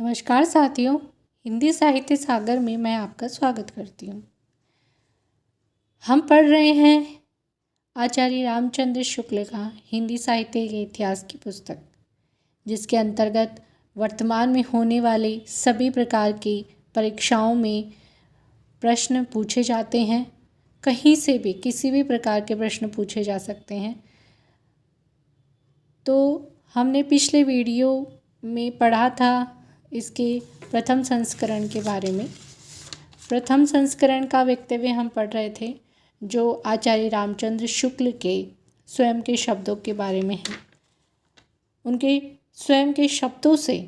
नमस्कार साथियों, हिंदी साहित्य सागर में मैं आपका स्वागत करती हूँ। हम पढ़ रहे हैं आचार्य रामचंद्र शुक्ल का हिंदी साहित्य के इतिहास की पुस्तक, जिसके अंतर्गत वर्तमान में होने वाले सभी प्रकार की परीक्षाओं में प्रश्न पूछे जाते हैं। कहीं से भी किसी भी प्रकार के प्रश्न पूछे जा सकते हैं। तो हमने पिछले वीडियो में पढ़ा था इसके प्रथम संस्करण के बारे में। प्रथम संस्करण का वक्तव्य हम पढ़ रहे थे, जो आचार्य रामचंद्र शुक्ल के स्वयं के शब्दों के बारे में है। उनके स्वयं के शब्दों से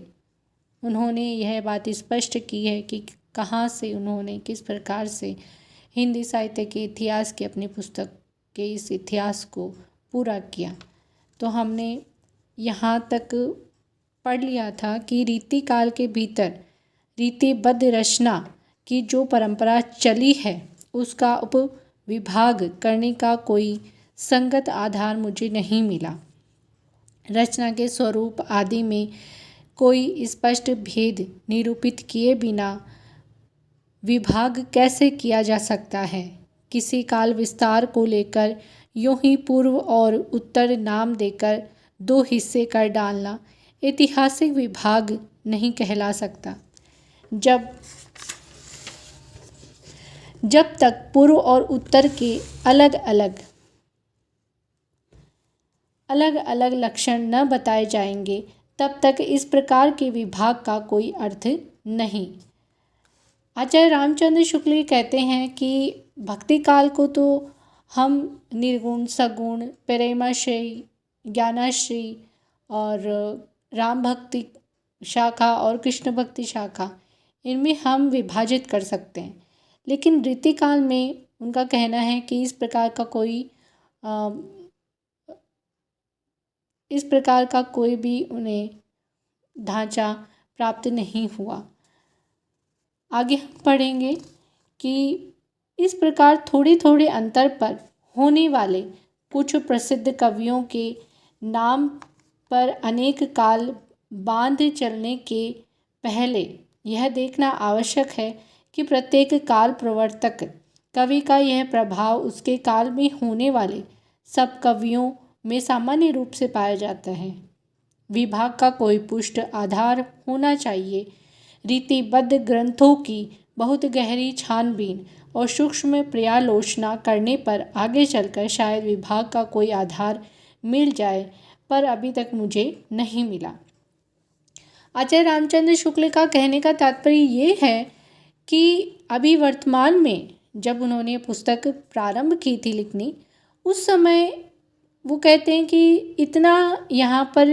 उन्होंने यह बात स्पष्ट की है कि कहाँ से उन्होंने किस प्रकार से हिंदी साहित्य के इतिहास की अपनी पुस्तक के इस इतिहास को पूरा किया। तो हमने यहाँ तक पढ़ लिया था कि रीति काल के भीतर रीतिबद्ध रचना की जो परंपरा चली है, उसका उपविभाग करने का कोई संगत आधार मुझे नहीं मिला। रचना के स्वरूप आदि में कोई स्पष्ट भेद निरूपित किए बिना विभाग कैसे किया जा सकता है। किसी काल विस्तार को लेकर यूं ही पूर्व और उत्तर नाम देकर दो हिस्से कर डालना ऐतिहासिक विभाग नहीं कहला सकता। जब तक पूर्व और उत्तर के अलग अलग लक्षण न बताए जाएंगे, तब तक इस प्रकार के विभाग का कोई अर्थ नहीं। आचार्य रामचंद्र शुक्ल कहते हैं कि भक्ति काल को तो हम निर्गुण, सगुण, प्रेमाश्रयी, ज्ञानाश्रयी और राम भक्ति शाखा और कृष्ण भक्ति शाखा, इनमें हम विभाजित कर सकते हैं। लेकिन रीति काल में उनका कहना है कि इस प्रकार का कोई भी उन्हें ढांचा प्राप्त नहीं हुआ। आगे हम पढ़ेंगे कि इस प्रकार थोड़े थोड़े अंतर पर होने वाले कुछ प्रसिद्ध कवियों के नाम पर अनेक काल बांध चलने के पहले यह देखना आवश्यक है कि प्रत्येक काल प्रवर्तक कवि का यह प्रभाव उसके काल में होने वाले सब कवियों में सामान्य रूप से पाया जाता है। विभाग का कोई पुष्ट आधार होना चाहिए। रीतिबद्ध ग्रंथों की बहुत गहरी छानबीन और सूक्ष्म पर्यालोचना करने पर आगे चलकर शायद विभाग का कोई आधार मिल जाए, पर अभी तक मुझे नहीं मिला। आचार्य रामचंद्र शुक्ल का कहने का तात्पर्य ये है कि अभी वर्तमान में जब उन्होंने पुस्तक प्रारंभ की थी लिखनी, उस समय वो कहते हैं कि इतना यहाँ पर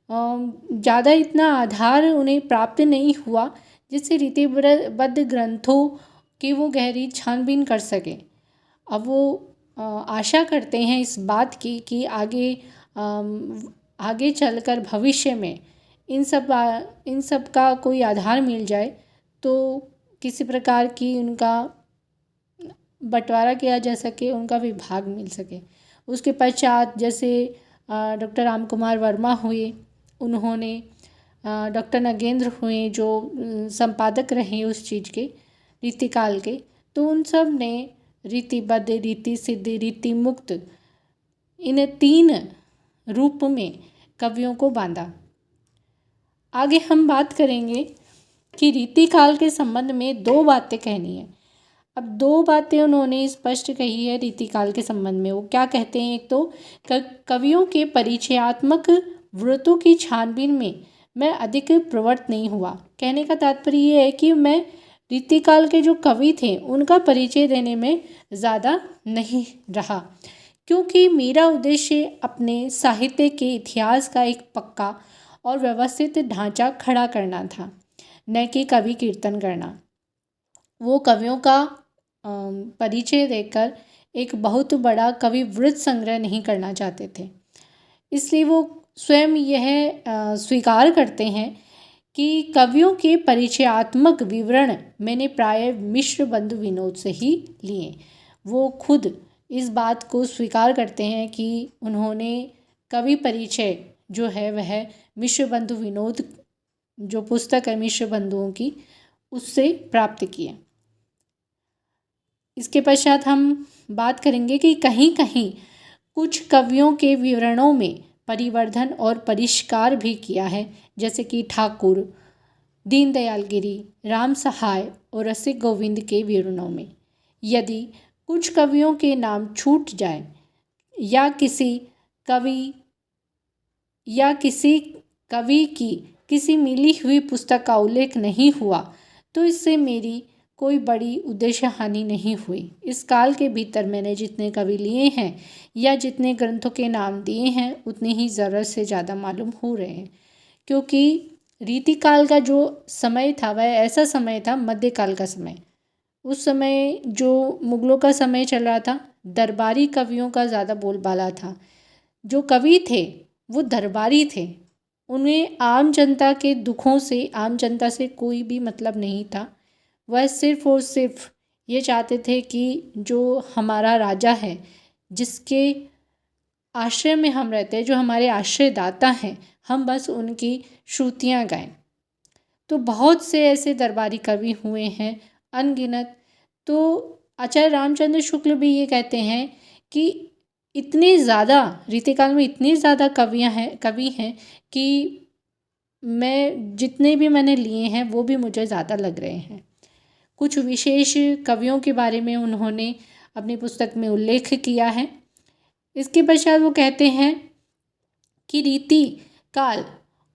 ज़्यादा इतना आधार उन्हें प्राप्त नहीं हुआ जिससे रीतिबद्ध ग्रंथों की वो गहरी छानबीन कर सके। अब वो आशा करते हैं इस बात की कि आगे चलकर भविष्य में इन सब का कोई आधार मिल जाए, तो किसी प्रकार की उनका बंटवारा किया जा सके, उनका विभाग मिल सके। उसके पश्चात जैसे डॉक्टर राम कुमार वर्मा हुए, उन्होंने डॉक्टर नगेंद्र हुए जो संपादक रहे उस चीज़ के रीतिकाल के, तो उन सब ने रीतिबद्ध, रीति सिद्ध, रीति मुक्त, इन तीन रूप में कवियों को बांधा। आगे हम बात करेंगे कि रीतिकाल के संबंध में दो बातें कहनी है। अब दो बातें उन्होंने स्पष्ट कही है रीतिकाल के संबंध में। वो क्या कहते हैं? एक तो कवियों के परिचयात्मक वृत्तों की छानबीन में मैं अधिक प्रवृत्त नहीं हुआ। कहने का तात्पर्य ये है कि मैं रीतिकाल के जो कवि थे उनका परिचय देने में ज़्यादा नहीं रहा, क्योंकि मेरा उद्देश्य अपने साहित्य के इतिहास का एक पक्का और व्यवस्थित ढांचा खड़ा करना था, न कि कवि कीर्तन करना। वो कवियों का परिचय देकर एक बहुत बड़ा कवि वृत्त संग्रह नहीं करना चाहते थे। इसलिए वो स्वयं यह स्वीकार करते हैं कि कवियों के परिचयात्मक विवरण मैंने प्राय मिश्र बंधु विनोद से ही लिए। वो खुद इस बात को स्वीकार करते हैं कि उन्होंने कवि परिचय जो है वह मिश्र बंधु विनोद जो पुस्तक है मिश्र बंधुओं की, उससे प्राप्त किए। इसके पश्चात हम बात करेंगे कि कहीं कहीं कुछ कवियों के विवरणों में परिवर्धन और परिष्कार भी किया है, जैसे कि ठाकुर, दीनदयाल गिरी, राम सहाय और रसिक गोविंद के विवरणों में। यदि कुछ कवियों के नाम छूट जाए या किसी कवि की किसी मिली हुई पुस्तक का उल्लेख नहीं हुआ तो इससे मेरी कोई बड़ी उद्देश्य हानि नहीं हुई। इस काल के भीतर मैंने जितने कवि लिए हैं या जितने ग्रंथों के नाम दिए हैं उतने ही ज़रूरत से ज़्यादा मालूम हो रहे हैं, क्योंकि रीतिकाल का जो समय था वह ऐसा समय था, मध्यकाल का समय। उस समय जो मुगलों का समय चल रहा था, दरबारी कवियों का ज़्यादा बोलबाला था। जो कवि थे वो दरबारी थे, उन्हें आम जनता के दुखों से, आम जनता से कोई भी मतलब नहीं था। वह सिर्फ और सिर्फ ये चाहते थे कि जो हमारा राजा है, जिसके आश्रय में हम रहते हैं, जो हमारे आश्रयदाता हैं, हम बस उनकी श्रुतियाँ गाएं। तो बहुत से ऐसे दरबारी कवि हुए हैं, अनगिनत। तो आचार्य रामचंद्र शुक्ल भी ये कहते हैं कि इतने ज़्यादा रीतिकाल में इतने ज़्यादा कवि हैं कि मैं जितने भी मैंने लिए हैं वो भी मुझे ज़्यादा लग रहे हैं। कुछ विशेष कवियों के बारे में उन्होंने अपनी पुस्तक में उल्लेख किया है। इसके पश्चात वो कहते हैं कि रीति काल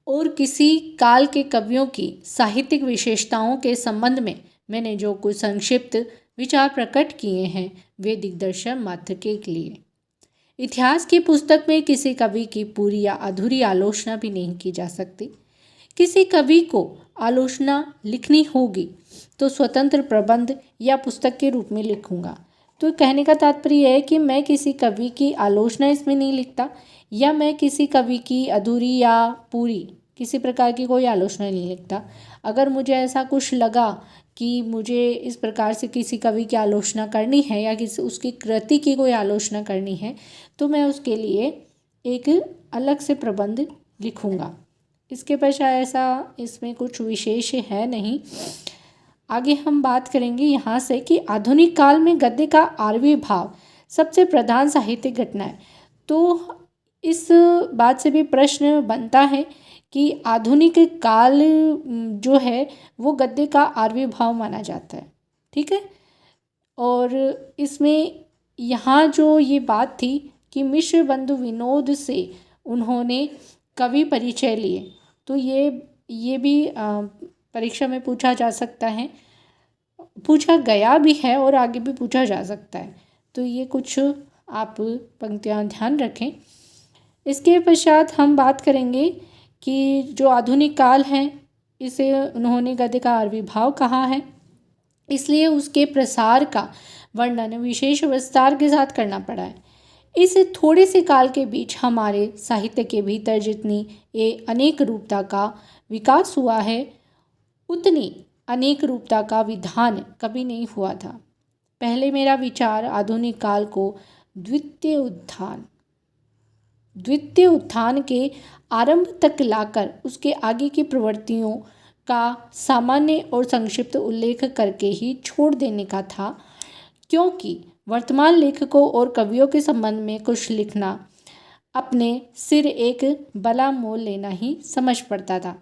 और किसी काल के कवियों की साहित्यिक विशेषताओं के संबंध में मैंने जो कुछ संक्षिप्त विचार प्रकट किए हैं वे दिग्दर्शन मात्र के लिए। इतिहास की पुस्तक में किसी कवि की पूरी या अधूरी आलोचना भी नहीं की जा सकती। किसी कवि को आलोचना लिखनी होगी तो स्वतंत्र प्रबंध या पुस्तक के रूप में लिखूंगा। तो कहने का तात्पर्य है कि मैं किसी कवि की आलोचना इसमें नहीं लिखता, या मैं किसी कवि की अधूरी या पूरी किसी प्रकार की कोई आलोचना नहीं लिखता। अगर मुझे ऐसा कुछ लगा कि मुझे इस प्रकार से किसी कवि की आलोचना करनी है या किसी उसकी कृति की कोई आलोचना करनी है तो मैं उसके लिए एक अलग से प्रबंध लिखूंगा। इसके पश्चात ऐसा इसमें कुछ विशेष है नहीं। आगे हम बात करेंगे यहाँ से कि आधुनिक काल में गद्य का आविर्भाव सबसे प्रधान साहित्यिक घटना है। तो इस बात से भी प्रश्न बनता है कि आधुनिक काल जो है वो गद्य का आविर्भाव माना जाता है, ठीक है। और इसमें यहाँ जो ये बात थी कि मिश्र बंधु विनोद से उन्होंने कवि परिचय लिए, तो ये भी परीक्षा में पूछा जा सकता है, पूछा गया भी है और आगे भी पूछा जा सकता है। तो ये कुछ आप पंक्तियाँ ध्यान रखें। इसके पश्चात हम बात करेंगे कि जो आधुनिक काल है इसे उन्होंने गद्य का आविर्भाव कहा है, इसलिए उसके प्रसार का वर्णन विशेष विस्तार के साथ करना पड़ा है। इस थोड़े से काल के बीच हमारे साहित्य के भीतर जितनी ये अनेक रूपता का विकास हुआ है उतनी अनेक रूपता का विधान कभी नहीं हुआ था। पहले मेरा विचार आधुनिक काल को द्वितीय उत्थान के आरंभ तक लाकर उसके आगे की प्रवृत्तियों का सामान्य और संक्षिप्त उल्लेख करके ही छोड़ देने का था, क्योंकि वर्तमान लेखकों और कवियों के संबंध में कुछ लिखना अपने सिर एक बला मोल लेना ही समझ पड़ता था।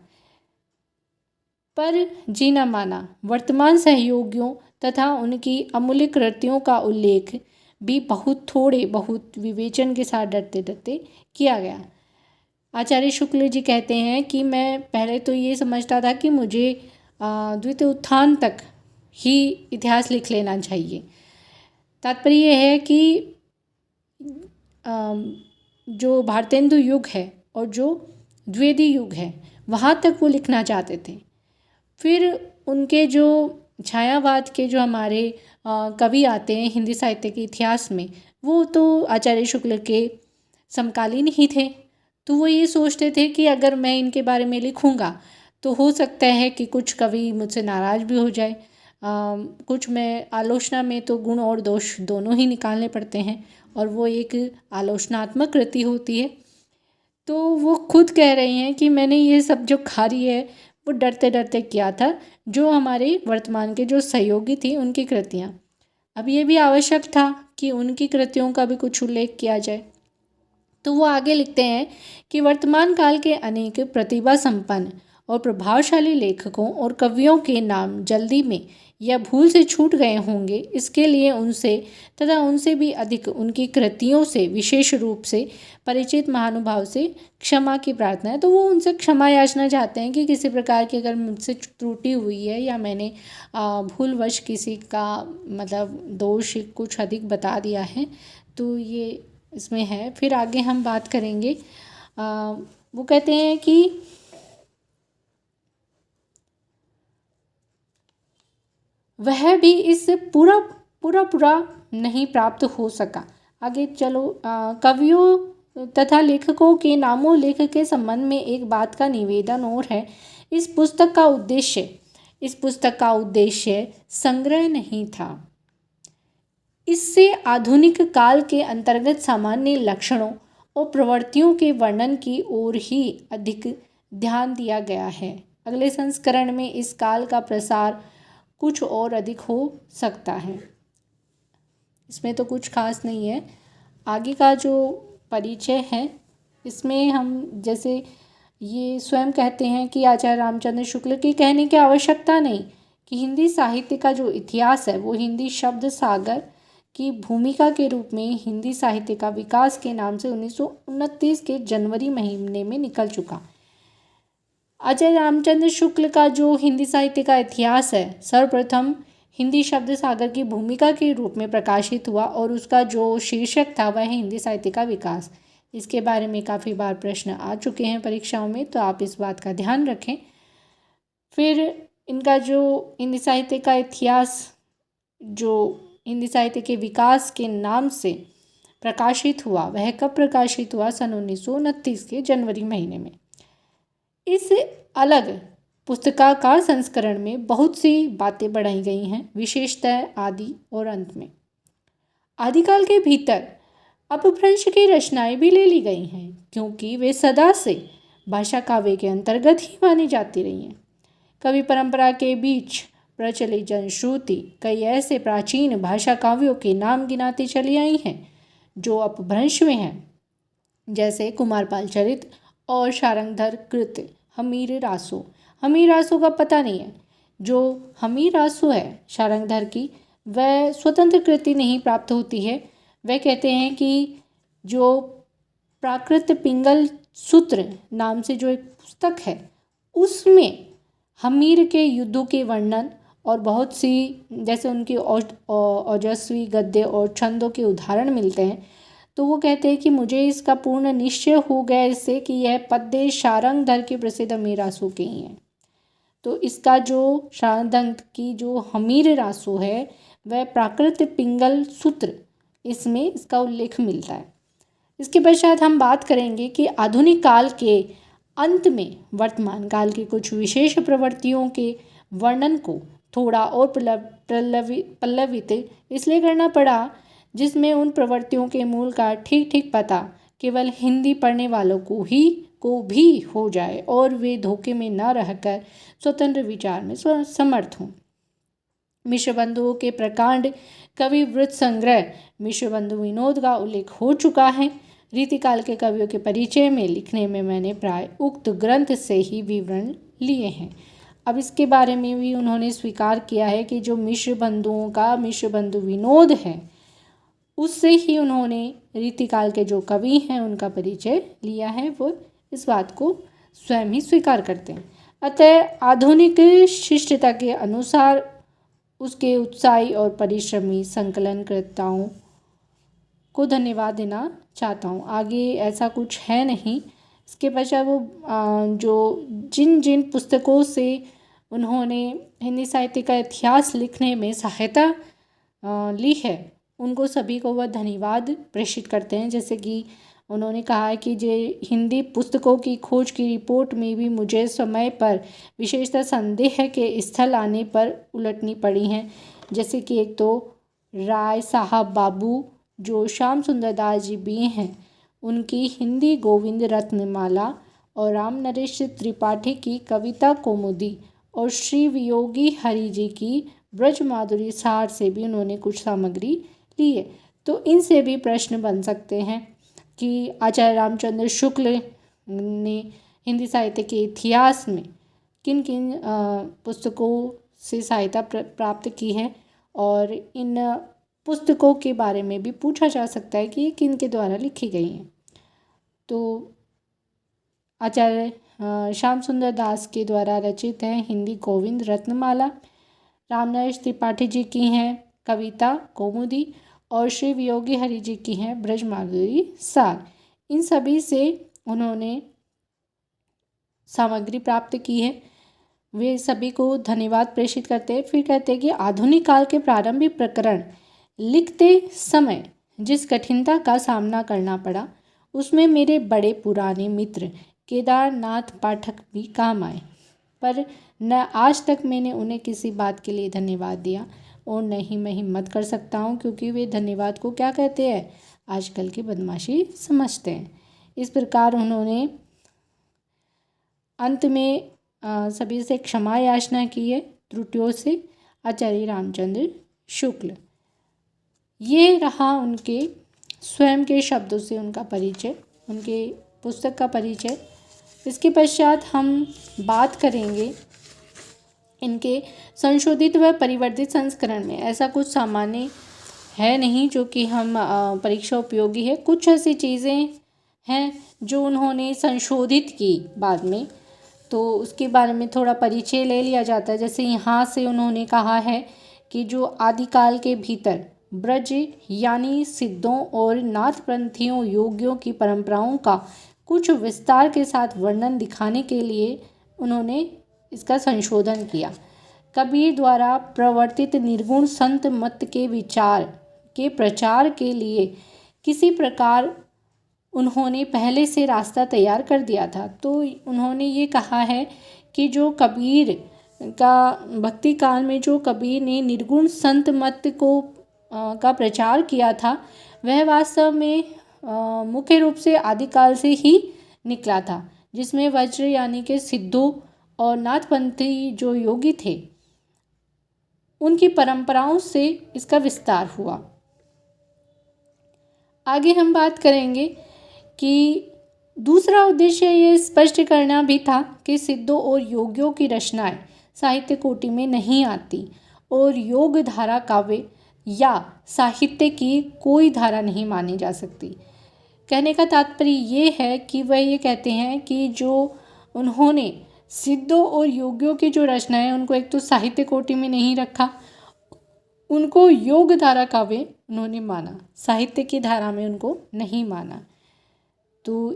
पर जी न माना वर्तमान सहयोगियों तथा उनकी अमूल्य कृतियों का उल्लेख भी बहुत विवेचन के साथ डरते डरते किया गया। आचार्य शुक्ल जी कहते हैं कि मैं पहले तो ये समझता था कि मुझे द्वितीय उत्थान तक ही इतिहास लिख लेना चाहिए। तात्पर्य यह है कि जो भारतेंदु युग है और जो द्विवेदी युग है वहाँ तक वो लिखना चाहते थे। फिर उनके जो छायावाद के जो हमारे कवि आते हैं हिंदी साहित्य के इतिहास में, वो तो आचार्य शुक्ल के समकालीन ही थे। तो वो ये सोचते थे कि अगर मैं इनके बारे में लिखूंगा तो हो सकता है कि कुछ कवि मुझसे नाराज़ भी हो जाए। कुछ में आलोचना में तो गुण और दोष दोनों ही निकालने पड़ते हैं और वो एक आलोचनात्मक कृति होती है। तो वो खुद कह रही हैं कि मैंने ये सब जो खारी है वो डरते डरते किया था, जो हमारे वर्तमान के जो सहयोगी थी उनकी कृतियाँ। अब ये भी आवश्यक था कि उनकी कृतियों का भी कुछ उल्लेख किया जाए। तो वो आगे लिखते हैं कि वर्तमान काल के अनेक प्रतिभा संपन्न और प्रभावशाली लेखकों और कवियों के नाम जल्दी में या भूल से छूट गए होंगे। इसके लिए उनसे तथा उनसे भी अधिक उनकी कृतियों से विशेष रूप से परिचित महानुभाव से क्षमा की प्रार्थना है। तो वो उनसे क्षमा याचना चाहते हैं कि किसी प्रकार की अगर मुझसे त्रुटि हुई है या मैंने भूलवश किसी का मतलब दोष कुछ अधिक बता दिया है, तो ये इसमें है। फिर आगे हम बात करेंगे। वो कहते हैं कि वह भी इससे पूरा नहीं प्राप्त हो सका। आगे चलो। कवियों तथा लेखकों के नामों लेख के संबंध में एक बात का निवेदन और है। इस पुस्तक का उद्देश्य संग्रह नहीं था। इससे आधुनिक काल के अंतर्गत सामान्य लक्षणों और प्रवृत्तियों के वर्णन की ओर ही अधिक ध्यान दिया गया है। अगले संस्करण में इस काल का प्रसार कुछ और अधिक हो सकता है। इसमें तो कुछ खास नहीं है। आगे का जो परिचय है इसमें हम जैसे ये स्वयं कहते हैं कि आचार्य रामचंद्र शुक्ल की कहने की आवश्यकता नहीं कि हिंदी साहित्य का जो इतिहास है वो हिंदी शब्द सागर की भूमिका के रूप में हिंदी साहित्य का विकास के नाम से 1929 के जनवरी महीने में निकल चुका। आचार्य रामचंद्र शुक्ल का जो हिंदी साहित्य का इतिहास है सर्वप्रथम हिंदी शब्द सागर की भूमिका के रूप में प्रकाशित हुआ और उसका जो शीर्षक था वह हिंदी साहित्य का विकास। इसके बारे में काफ़ी बार प्रश्न आ चुके हैं परीक्षाओं में, तो आप इस बात का ध्यान रखें। फिर इनका जो हिंदी साहित्य का इतिहास जो हिंदी साहित्य के विकास के नाम से प्रकाशित हुआ वह कब प्रकाशित हुआ? सन 1929 के जनवरी महीने में। इस अलग पुस्तकाकार संस्करण में बहुत सी बातें बढ़ाई गई हैं, विशेषतः आदि और अंत में। आदिकाल के भीतर अपभ्रंश की रचनाएं भी ले ली गई हैं, क्योंकि वे सदा से भाषा काव्य के अंतर्गत ही मानी जाती रही हैं। कवि परंपरा के बीच प्रचलित जनश्रुति कई ऐसे प्राचीन भाषा काव्यों के नाम गिनाती चली आई हैं जो अपभ्रंश में हैं, जैसे कुमारपाल चरित और शारंगधर कृत। हमीर रासो का पता नहीं है। जो हमीर रासो है शारंगधर की, वह स्वतंत्र कृति नहीं प्राप्त होती है। वह कहते हैं कि जो प्राकृत पिंगल सूत्र नाम से जो एक पुस्तक है उसमें हमीर के युद्धों के वर्णन और बहुत सी जैसे उनकी ओजस्वी गद्य और छंदों के उदाहरण मिलते हैं। तो वो कहते हैं कि मुझे इसका पूर्ण निश्चय हो गया इससे कि यह पद्य शारंगधर के प्रसिद्ध हमीर रासो के ही हैं। तो इसका जो शारंगधर की जो हमीर रासो है वह प्राकृत पिंगल सूत्र, इसमें इसका उल्लेख मिलता है। इसके पश्चात हम बात करेंगे कि आधुनिक काल के अंत में वर्तमान काल की कुछ विशेष प्रवृत्तियों के वर्णन को थोड़ा और पल्लवित इसलिए करना पड़ा, जिसमें उन प्रवृत्तियों के मूल का ठीक पता केवल हिंदी पढ़ने वालों को भी हो जाए और वे धोखे में न रहकर स्वतंत्र विचार में समर्थ हों। मिश्रबंधुओं के प्रकांड कवि वृत्त संग्रह मिश्रबंधु विनोद का उल्लेख हो चुका है। रीतिकाल के कवियों के परिचय में लिखने में मैंने प्राय उक्त ग्रंथ से ही विवरण लिए हैं। अब इसके बारे में भी उन्होंने स्वीकार किया है कि जो मिश्रबंधुओं का मिश्रबंधु विनोद है उससे ही उन्होंने रीतिकाल के जो कवि हैं उनका परिचय लिया है। वो इस बात को स्वयं ही स्वीकार करते हैं। अतः आधुनिक शिष्टता के अनुसार उसके उत्साही और परिश्रमी संकलनकर्ताओं को धन्यवाद देना चाहता हूँ। आगे ऐसा कुछ है नहीं। इसके पश्चात वो जो जिन पुस्तकों से उन्होंने हिंदी साहित्य का इतिहास लिखने में सहायता ली है उनको सभी को वह धन्यवाद प्रेषित करते हैं। जैसे कि उन्होंने कहा है कि जो हिंदी पुस्तकों की खोज की रिपोर्ट में भी मुझे समय पर विशेषतः संदेह के स्थल आने पर उलटनी पड़ी हैं। जैसे कि एक तो राय साहब बाबू जो श्याम सुंदर दास जी भी हैं, उनकी हिंदी गोविंद रत्नमाला और राम नरेश त्रिपाठी की कविता कौमुदी और श्री वियोगी हरि जी की ब्रज माधुरी सार से भी उन्होंने कुछ सामग्री ली है। तो इनसे भी प्रश्न बन सकते हैं कि आचार्य रामचंद्र शुक्ल ने हिंदी साहित्य के इतिहास में किन किन पुस्तकों से सहायता प्राप्त की है, और इन पुस्तकों के बारे में भी पूछा जा सकता है कि ये किन के द्वारा लिखी गई हैं। तो आचार्य श्याम सुंदर दास के द्वारा रचित है हिंदी गोविंद रत्नमाला, रामनरेश त्रिपाठी जी की हैं कविता कौमुदी और श्री वियोगी हरि जी की हैं ब्रज माधुरी सार। इन सभी से उन्होंने सामग्री प्राप्त की है। वे सभी को धन्यवाद प्रेषित करते हैं। फिर कहते हैं कि आधुनिक काल के प्रारंभिक प्रकरण लिखते समय जिस कठिनता का सामना करना पड़ा, उसमें मेरे बड़े पुराने मित्र केदारनाथ पाठक भी काम आए, पर न आज तक मैंने उन्हें किसी बात के लिए धन्यवाद दिया और न ही मैं हिम्मत कर सकता हूँ, क्योंकि वे धन्यवाद को क्या कहते हैं, आजकल की बदमाशी समझते हैं। इस प्रकार उन्होंने अंत में सभी से क्षमा याचना की है त्रुटियों से। आचार्य रामचंद्र शुक्ल, ये रहा उनके स्वयं के शब्दों से उनका परिचय, उनके पुस्तक का परिचय। इसके पश्चात हम बात करेंगे इनके संशोधित व परिवर्तित संस्करण में। ऐसा कुछ सामान्य है नहीं जो कि हम परीक्षा उपयोगी है। कुछ ऐसी चीज़ें हैं जो उन्होंने संशोधित की बाद में, तो उसके बारे में थोड़ा परिचय ले लिया जाता है। जैसे यहाँ से उन्होंने कहा है कि जो आदिकाल के भीतर ब्रज यानी सिद्धों और नाथपंथियों योगियों की परंपराओं का कुछ विस्तार के साथ वर्णन दिखाने के लिए उन्होंने इसका संशोधन किया। कबीर द्वारा प्रवर्तित निर्गुण संत मत के विचार के प्रचार के लिए किसी प्रकार उन्होंने पहले से रास्ता तैयार कर दिया था। तो उन्होंने ये कहा है कि जो कबीर का भक्ति काल में जो कबीर ने निर्गुण संत मत को का प्रचार किया था, वह वास्तव में मुख्य रूप से आदिकाल से ही निकला था, जिसमें वज्र यानी के सिद्धों और नाथपंथी जो योगी थे उनकी परंपराओं से इसका विस्तार हुआ। आगे हम बात करेंगे कि दूसरा उद्देश्य ये स्पष्ट करना भी था कि सिद्धों और योगियों की रचनाएं साहित्य कोटि में नहीं आती और योग धारा काव्य या साहित्य की कोई धारा नहीं मानी जा सकती। कहने का तात्पर्य ये है कि वह ये कहते हैं कि जो उन्होंने सिद्धों और योगियों की जो रचनाएं उनको एक तो साहित्य कोटि में नहीं रखा, उनको योग धारा काव्य उन्होंने माना, साहित्य की धारा में उनको नहीं माना। तो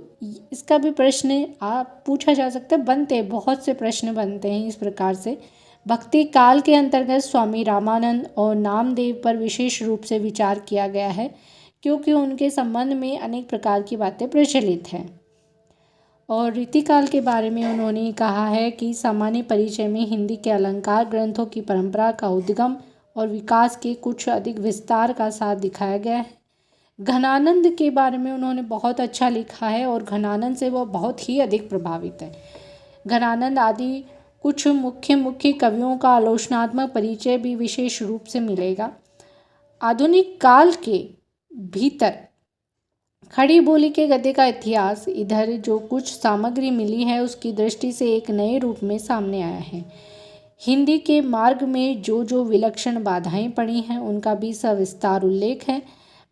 इसका भी प्रश्न आप पूछा जा सकता है, बनते बहुत से प्रश्न बनते हैं इस प्रकार से। भक्ति काल के अंतर्गत स्वामी रामानंद और नामदेव पर विशेष रूप से विचार किया गया है, क्योंकि उनके संबंध में अनेक प्रकार की बातें प्रचलित हैं। और रीतिकाल के बारे में उन्होंने कहा है कि सामान्य परिचय में हिंदी के अलंकार ग्रंथों की परंपरा का उद्गम और विकास के कुछ अधिक विस्तार का साथ दिखाया गया है। घनानंद के बारे में उन्होंने बहुत अच्छा लिखा है और घनानंद से वह बहुत ही अधिक प्रभावित है। घनानंद आदि कुछ मुख्य कवियों का आलोचनात्मक परिचय भी विशेष रूप से मिलेगा। आधुनिक काल के भीतर खड़ी बोली के गद्य का इतिहास इधर जो कुछ सामग्री मिली है उसकी दृष्टि से एक नए रूप में सामने आया है। हिंदी के मार्ग में जो विलक्षण बाधाएं पड़ी हैं उनका भी सविस्तार उल्लेख है।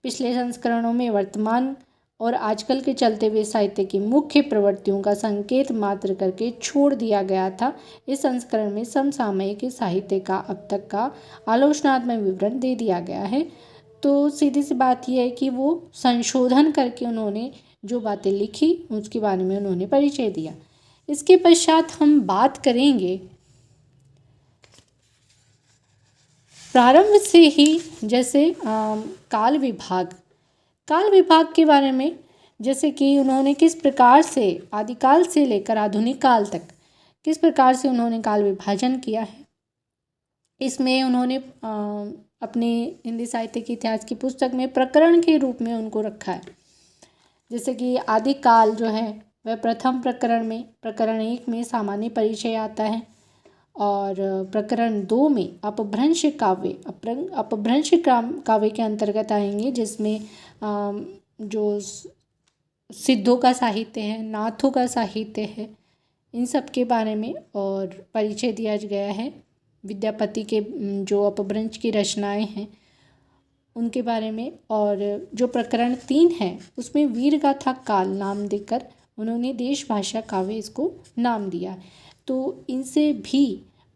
पिछले संस्करणों में वर्तमान और आजकल के चलते हुए साहित्य की मुख्य प्रवृत्तियों का संकेत मात्र करके छोड़ दिया गया था। इस संस्करण में समसामयिक साहित्य का अब तक का आलोचनात्मक विवरण दे दिया गया है। तो सीधी सी बात यह है कि वो संशोधन करके उन्होंने जो बातें लिखी उसके बारे में उन्होंने परिचय दिया। इसके पश्चात हम बात करेंगे प्रारंभ से ही, जैसे काल विभाग के बारे में, जैसे कि उन्होंने किस प्रकार से आदिकाल से लेकर आधुनिक काल तक किस प्रकार से उन्होंने काल विभाजन किया है। इसमें उन्होंने अपने हिंदी साहित्य के इतिहास की पुस्तक में प्रकरण के रूप में उनको रखा है। जैसे कि आदिकाल जो है वह प्रथम प्रकरण में प्रकरण 1 में सामान्य परिचय आता है और प्रकरण 2 में अपभ्रंश काव्य काव्य के अंतर्गत आएंगे, जिसमें जो सिद्धों का साहित्य है, नाथों का साहित्य है, इन सब के बारे में और परिचय दिया गया है। विद्यापति के जो अपभ्रंश की रचनाएं हैं उनके बारे में। और जो प्रकरण 3 है उसमें वीरगाथा काल नाम देकर उन्होंने देश भाषा काव्य इसको नाम दिया। तो इनसे भी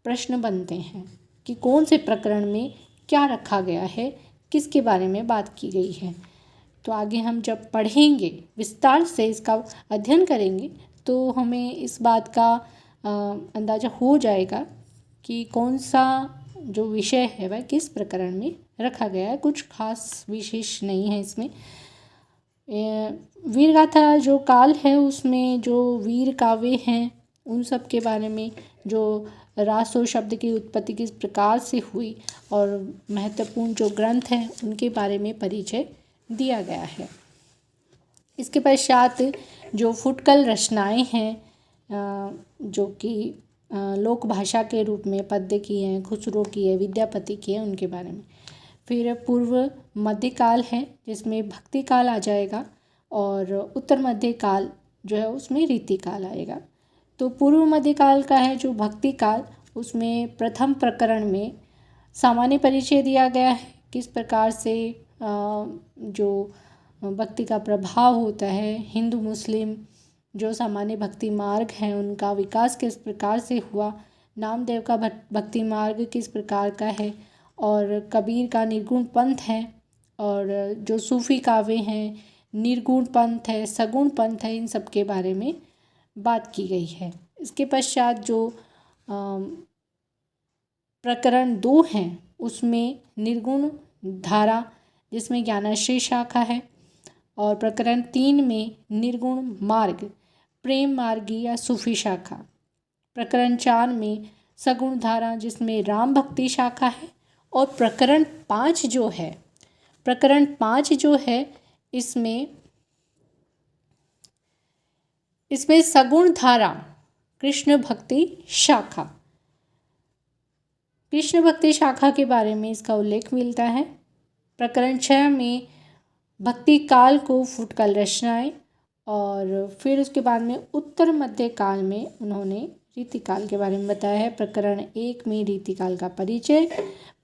प्रश्न बनते हैं कि कौन से प्रकरण में क्या रखा गया है, किसके बारे में बात की गई है। तो आगे हम जब पढ़ेंगे, विस्तार से इसका अध्ययन करेंगे, तो हमें इस बात का अंदाज़ा हो जाएगा कि कौन सा जो विषय है वह किस प्रकरण में रखा गया है। कुछ खास विशेष नहीं है इसमें। वीरगाथा जो काल है उसमें जो वीर काव्य हैं उन सब के बारे में, जो रासो शब्द की उत्पत्ति किस प्रकार से हुई और महत्वपूर्ण जो ग्रंथ हैं उनके बारे में परिचय दिया गया है। इसके पश्चात जो फुटकल रचनाएं हैं जो कि लोक भाषा के रूप में पद्य की हैं, खुसरो की है, विद्यापति की है, उनके बारे में। फिर पूर्व मध्यकाल है जिसमें भक्ति काल आ जाएगा और उत्तर मध्यकाल जो है उसमें रीति काल आएगा। तो पूर्व मध्यकाल का है जो भक्ति काल, उसमें प्रथम प्रकरण में सामान्य परिचय दिया गया है, किस प्रकार से जो भक्ति का प्रभाव होता है, हिंदू मुस्लिम जो सामान्य भक्ति मार्ग हैं उनका विकास किस प्रकार से हुआ, नामदेव का भक्ति मार्ग किस प्रकार का है और कबीर का निर्गुण पंथ है और जो सूफ़ी काव्य हैं निर्गुण पंथ है, सगुण पंथ है, इन सब के बारे में बात की गई है। इसके पश्चात जो प्रकरण 2 हैं उसमें निर्गुण धारा जिसमें ज्ञानाश्रय शाखा है और प्रकरण 3 में निर्गुण मार्ग प्रेम मार्गी या सूफी शाखा, प्रकरण 4 में सगुण धारा जिसमें राम भक्ति शाखा है और प्रकरण 5 जो है इसमें सगुण धारा कृष्ण भक्ति शाखा के बारे में इसका उल्लेख मिलता है। प्रकरण 6 में भक्ति काल को फुटकल रचनाएं और फिर उसके बाद में उत्तर मध्य काल में उन्होंने रीतिकाल के बारे में बताया है। प्रकरण 1 में रीतिकाल का परिचय,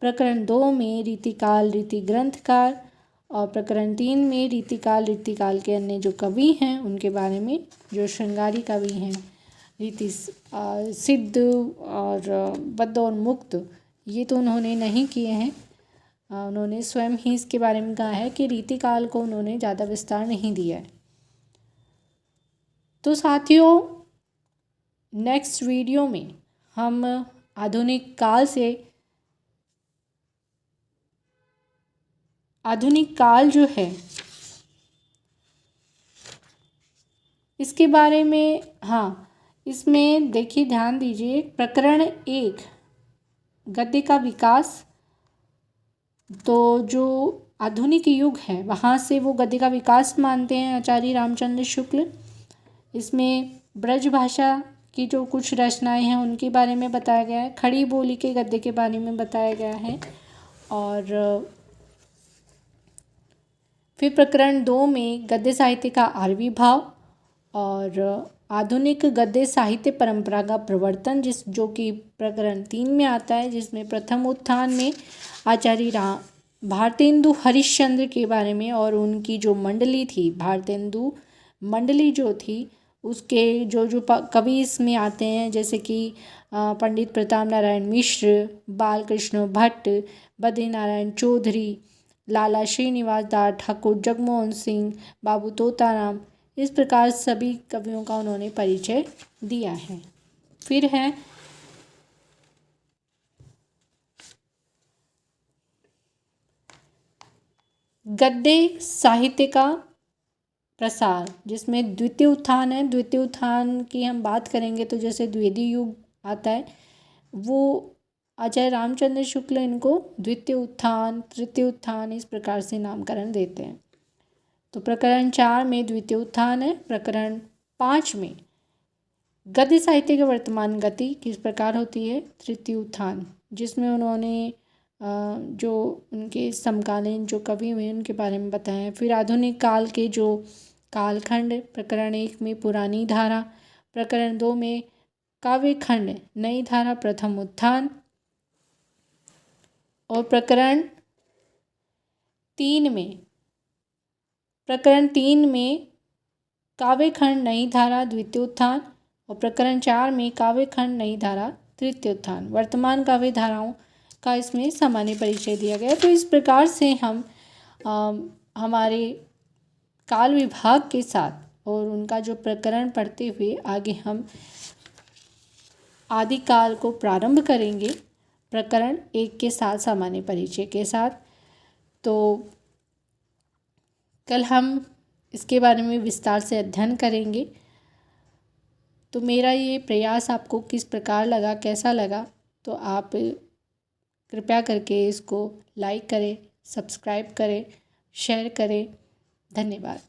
प्रकरण 2 में रीतिकाल रीति ग्रंथकार और प्रकरण 3 में रीतिकाल के अन्य जो कवि हैं उनके बारे में, जो श्रृंगारी कवि हैं, रीति सिद्ध और बद्ध और मुक्त, ये तो उन्होंने नहीं किए हैं। उन्होंने स्वयं ही इसके बारे में कहा है कि रीतिकाल को उन्होंने ज़्यादा विस्तार नहीं दिया है। तो साथियों, नेक्स्ट वीडियो में हम आधुनिक काल जो है इसके बारे में, इसमें देखिए ध्यान दीजिए, प्रकरण 1 गद्य का विकास, तो जो आधुनिक युग है वहाँ से वो गद्य का विकास मानते हैं आचार्य रामचंद्र शुक्ल। इसमें ब्रज भाषा की जो कुछ रचनाएं हैं उनके बारे में बताया गया है, खड़ी बोली के गद्य के बारे में बताया गया है और फिर प्रकरण 2 में गद्य साहित्य का आर्वी भाव और आधुनिक गद्य साहित्य परंपरा का प्रवर्तन जो कि प्रकरण 3 में आता है, जिसमें प्रथम उत्थान में आचार्य भारतेंदु हरिश्चंद्र के बारे में और उनकी जो मंडली थी, भारतेंदु मंडली जो थी, उसके जो कवि इसमें आते हैं जैसे कि पंडित प्रताप नारायण मिश्र, बालकृष्ण भट्ट, बद्रीनारायण चौधरी, लाला श्रीनिवास दास ठाकुर, जगमोहन सिंह, बाबू तोताराम, इस प्रकार सभी कवियों का उन्होंने परिचय दिया है। फिर है गद्य साहित्य का प्रसार, जिसमें द्वितीय उत्थान है। द्वितीय उत्थान की हम बात करेंगे तो जैसे द्विवेदी युग आता है, वो आचार्य रामचंद्र शुक्ल इनको द्वितीय उत्थान, तृतीय उत्थान इस प्रकार से नामकरण देते हैं। तो प्रकरण 4 में द्वितीय उत्थान है, प्रकरण 5 में गद्य साहित्य की वर्तमान गति किस प्रकार होती है? तृतीय उत्थान, जिसमें उन्होंने जो उनके समकालीन जो कवि हुए उनके बारे में बताया। फिर आधुनिक काल के जो कालखंड, प्रकरण 1 में पुरानी धारा, प्रकरण 2 में काव्यखंड नई धारा प्रथम उत्थान, और प्रकरण 3 में काव्यखंड नई धारा द्वितीय उत्थान, और प्रकरण 4 में काव्यखंड नई धारा तृतीय उत्थान। वर्तमान काव्य धाराओं का इसमें सामान्य परिचय दिया गया। तो इस प्रकार से हम हमारे काल विभाग के साथ और उनका जो प्रकरण पढ़ते हुए आगे हम आदिकाल को प्रारंभ करेंगे प्रकरण 1 के साथ, सामान्य परिचय के साथ। तो कल हम इसके बारे में विस्तार से अध्ययन करेंगे। तो मेरा ये प्रयास आपको किस प्रकार लगा, कैसा लगा, तो आप कृपया करके इसको लाइक करें, सब्सक्राइब करें, शेयर करें। धन्यवाद।